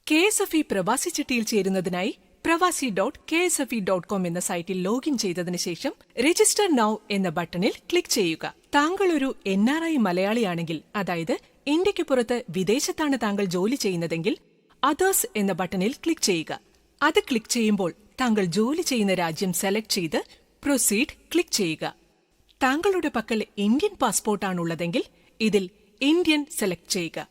KSFE പ്രവാസി ചിട്ടിയിൽ ചേരുന്നതിനായി pravasi.ksfe.com എന്ന സൈറ്റിൽ ലോഗിൻ ചെയ്തതിനു ശേഷം രജിസ്റ്റർ നൗ എന്ന ബട്ടണിൽ ക്ലിക്ക് ചെയ്യുക. താങ്കൾ ഒരു NRI മലയാളിയാണെങ്കിൽ, അതായത് ഇന്ത്യക്ക് പുറത്ത് വിദേശത്താണ് താങ്കൾ ജോലി ചെയ്യുന്നതെങ്കിൽ അതേഴ്സ് എന്ന ബട്ടണിൽ ക്ലിക്ക് ചെയ്യുക. അത് ക്ലിക്ക് ചെയ്യുമ്പോൾ താങ്കൾ ജോലി ചെയ്യുന്ന രാജ്യം സെലക്ട് ചെയ്ത് പ്രൊസീഡ് ക്ലിക്ക് ചെയ്യുക. താങ്കളുടെ പക്കൽ ഇന്ത്യൻ പാസ്പോർട്ടാണുള്ളതെങ്കിൽ ഇതിൽ ഇന്ത്യൻ സെലക്ട് ചെയ്യുക.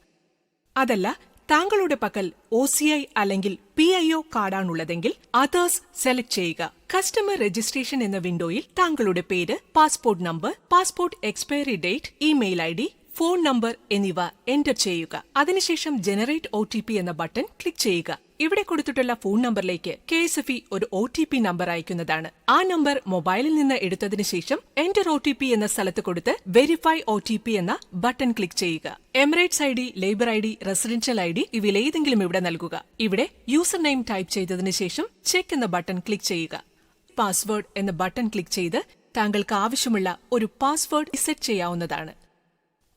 അതല്ല, താങ്കളുടെ പക്കൽ OCI അല്ലെങ്കിൽ PIO കാർഡാണുള്ളതെങ്കിൽ അതേഴ്സ് സെലക്ട് ചെയ്യുക. കസ്റ്റമർ രജിസ്ട്രേഷൻ എന്ന വിൻഡോയിൽ താങ്കളുടെ പേര്, passport number, passport expiry date, email ID, phone number എന്നിവ എന്റർ ചെയ്യുക. അതിനുശേഷം ജനറേറ്റ് OTP എന്ന ബട്ടൺ ക്ലിക്ക് ചെയ്യുക. ഇവിടെ കൊടുത്തിട്ടുള്ള ഫോൺ നമ്പറിലേക്ക് KSFE ഒരു OTP നമ്പർ അയക്കുന്നതാണ്. ആ നമ്പർ മൊബൈലിൽ നിന്ന് എടുത്തതിനു ശേഷം എന്റർ OTP എന്ന സ്ഥലത്ത് കൊടുത്ത് വെരിഫൈ OTP എന്ന ബട്ടൺ ക്ലിക്ക് ചെയ്യുക. Emirates ID, labour ID, residential ID ഇവയിൽ ഏതെങ്കിലും ഇവിടെ നൽകുക. ഇവിടെ യൂസർ നെയിം ടൈപ്പ് ചെയ്തതിനു ശേഷം ചെക്ക് എന്ന ബട്ടൺ ക്ലിക്ക് ചെയ്യുക. പാസ്വേഡ് എന്ന ബട്ടൺ ക്ലിക്ക് ചെയ്ത് താങ്കൾക്ക് ആവശ്യമുള്ള ഒരു പാസ്വേഡ് സെറ്റ് ചെയ്യാവുന്നതാണ്.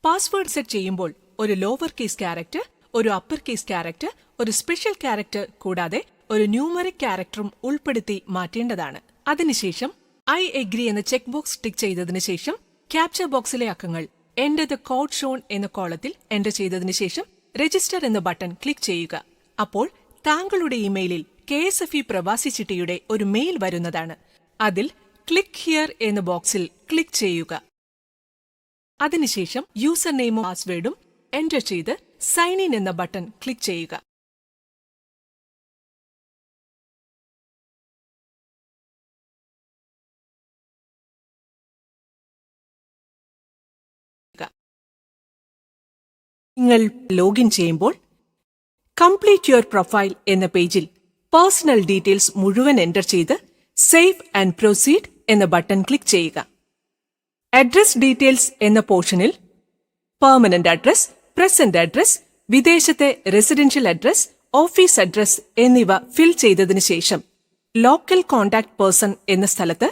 പാസ്വേഡ് സെറ്റ് ചെയ്യുമ്പോൾ ഒരു ലോവർ കേസ് ക്യാരക്ടർ, ഒരു അപ്പർ കേസ് ക്യാരക്ടർ, ഒരു സ്പെഷ്യൽ ക്യാരക്ടർ കൂടാതെ ഒരു ന്യൂമറിക് ക്യാരക്ടറും ഉൾപ്പെടുത്തി മാറ്റേണ്ടതാണ്. അതിനുശേഷം ഐ എഗ്രി എന്ന ചെക്ക് ബോക്സ് ടിക്ക് ചെയ്തതിനു ശേഷം ക്യാപ്ചർ ബോക്സിലെ അക്കങ്ങൾ എന്റർ ദ കോഡ് ഷോൺ എന്ന കോളത്തിൽ എന്റർ ചെയ്തതിനു ശേഷം രജിസ്റ്റർ എന്ന ബട്ടൺ ക്ലിക്ക് ചെയ്യുക. അപ്പോൾ താങ്കളുടെ ഇമെയിലിൽ KSFE പ്രവാസി ചിട്ടിയുടെ ഒരു മെയിൽ വരുന്നതാണ്. അതിൽ ക്ലിക്ക് ഹിയർ എന്ന ബോക്സിൽ ക്ലിക്ക് ചെയ്യുക. അതിനുശേഷം യൂസർ നെയിമും പാസ്വേഡും എന്റർ ചെയ്ത് സൈൻ ഇൻ എന്ന ബട്ടൺ ക്ലിക്ക് ചെയ്യുക. നിങ്ങൾ ലോഗിൻ ചെയ്യുമ്പോൾ കംപ്ലീറ്റ് യുവർ പ്രൊഫൈൽ എന്ന പേജിൽ പേഴ്സണൽ ഡീറ്റെയിൽസ് മുഴുവൻ എന്റർ ചെയ്ത് സേവ് ആൻഡ് പ്രൊസീഡ് എന്ന ബട്ടൺ ക്ലിക്ക് ചെയ്യുക. അഡ്രസ് ഡീറ്റെയിൽസ് എന്ന പോർഷനിൽ പെർമനന്റ് അഡ്രസ്, പ്രസന്റ് അഡ്രസ്, വിദേശത്തെ റെസിഡൻഷ്യൽ അഡ്രസ്, ഓഫീസ് അഡ്രസ് എന്നിവ ഫിൽ ചെയ്തതിനു ശേഷം ലോക്കൽ കോണ്ടാക്ട് പേഴ്സൺ എന്ന സ്ഥലത്ത്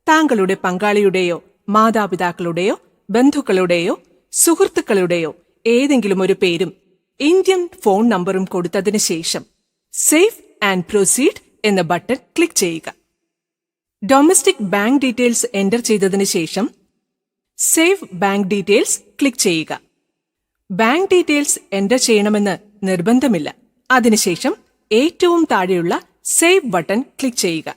താങ്കളുടെ പങ്കാളിയുടെയോ മാതാപിതാക്കളുടെയോ ബന്ധുക്കളുടെയോ സുഹൃത്തുക്കളുടെയോ ഏതെങ്കിലും ഒരു പേരും ഇന്ത്യൻ ഫോൺ നമ്പറും കൊടുത്തതിനു ശേഷം സേവ് ആൻഡ് പ്രൊസീഡ് എന്ന ബട്ടൺ ക്ലിക്ക് ചെയ്യുക. ഡൊമസ്റ്റിക് ബാങ്ക് ഡീറ്റെയിൽസ് എന്റർ ചെയ്തതിനു ശേഷം സേവ് ബാങ്ക് ഡീറ്റെയിൽസ് ക്ലിക്ക് ചെയ്യുക. ബാങ്ക് ഡീറ്റെയിൽസ് എന്റർ ചെയ്യണമെന്ന് നിർബന്ധമില്ല. അതിനുശേഷം ഏറ്റവും താഴെയുള്ള സേവ് ബട്ടൺ ക്ലിക്ക് ചെയ്യുക.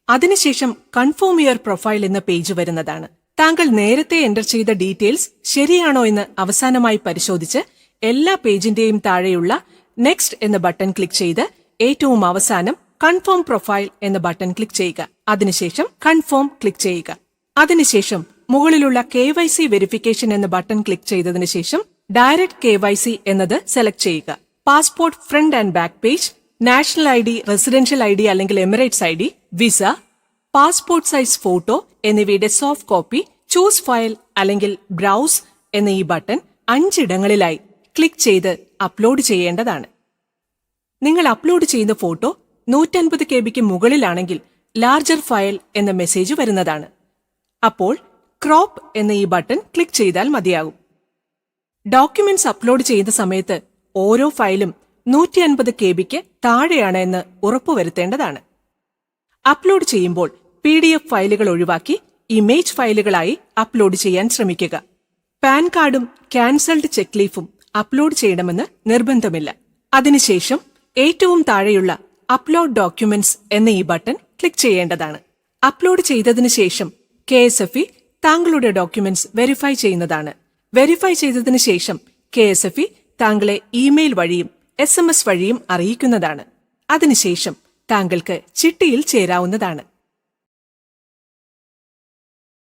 അതിനുശേഷം കൺഫേം യുവർ പ്രൊഫൈൽ എന്ന പേജ് വരുന്നതാണ്. താങ്കൾ നേരത്തെ എന്റർ ചെയ്ത ഡീറ്റെയിൽസ് ശരിയാണോ എന്ന് അവസാനമായി പരിശോധിച്ച് എല്ലാ പേജിന്റെയും താഴെയുള്ള നെക്സ്റ്റ് എന്ന ബട്ടൺ ക്ലിക്ക് ചെയ്ത് ഏറ്റവും അവസാനം കൺഫേം പ്രൊഫൈൽ എന്ന ബട്ടൺ ക്ലിക്ക് ചെയ്യുക. അതിനുശേഷം കൺഫേം ക്ലിക്ക് ചെയ്യുക. അതിനുശേഷം മുകളിലുള്ള KYC വെരിഫിക്കേഷൻ എന്ന ബട്ടൺ ക്ലിക്ക് ചെയ്തതിനു ശേഷം ഡയറക്റ്റ് KYC എന്നത് സെലക്ട് ചെയ്യുക. Passport front and back page, national ID, residential ID അല്ലെങ്കിൽ Emirates ID, visa, passport size photo എന്നിവയുടെ സോഫ്റ്റ് കോപ്പി, ചൂസ് ഫയൽ അല്ലെങ്കിൽ ബ്രൗസ് എന്ന ഈ ബട്ടൺ 5 ഇടങ്ങളിലായി ക്ലിക്ക് ചെയ്ത് അപ്ലോഡ് ചെയ്യേണ്ടതാണ്. നിങ്ങൾ അപ്ലോഡ് ചെയ്യുന്ന ഫോട്ടോ 150 KB മുകളിലാണെങ്കിൽ ലാർജർ ഫയൽ എന്ന മെസ്സേജ് വരുന്നതാണ്. അപ്പോൾ ക്രോപ്പ് എന്ന ഈ ബട്ടൺ ക്ലിക്ക് ചെയ്താൽ മതിയാകും. ഡോക്യുമെന്റ്സ് അപ്ലോഡ് ചെയ്യുന്ന സമയത്ത് ഓരോ ഫയലും 150 KB താഴെയാണ് എന്ന് ഉറപ്പുവരുത്തേണ്ടതാണ്. അപ്ലോഡ് ചെയ്യുമ്പോൾ PDF ഫയലുകൾ ഒഴിവാക്കി ഇമേജ് ഫയലുകളായി അപ്ലോഡ് ചെയ്യാൻ ശ്രമിക്കുക. പാൻ കാർഡും ക്യാൻസൽഡ് ചെക്ക് ലീഫും അപ്ലോഡ് ചെയ്യണമെന്ന് നിർബന്ധമില്ല. അതിനുശേഷം ഏറ്റവും താഴെയുള്ള അപ്ലോഡ് ഡോക്യുമെന്റ്സ് എന്ന ഈ ബട്ടൺ ക്ലിക്ക് ചെയ്യേണ്ടതാണ്. അപ്ലോഡ് ചെയ്തതിനു ശേഷം KSFE താങ്കളുടെ ഡോക്യുമെന്റ്സ് വെരിഫൈ ചെയ്യുന്നതാണ്. വെരിഫൈ ചെയ്തതിനു ശേഷം KSFE താങ്കളെ ഇമെയിൽ വഴിയും SMS വഴിയും അറിയിക്കുന്നതാണ്. അതിനുശേഷം താങ്കൾക്ക് ചിട്ടിയിൽ ചേരാവുന്നതാണ്.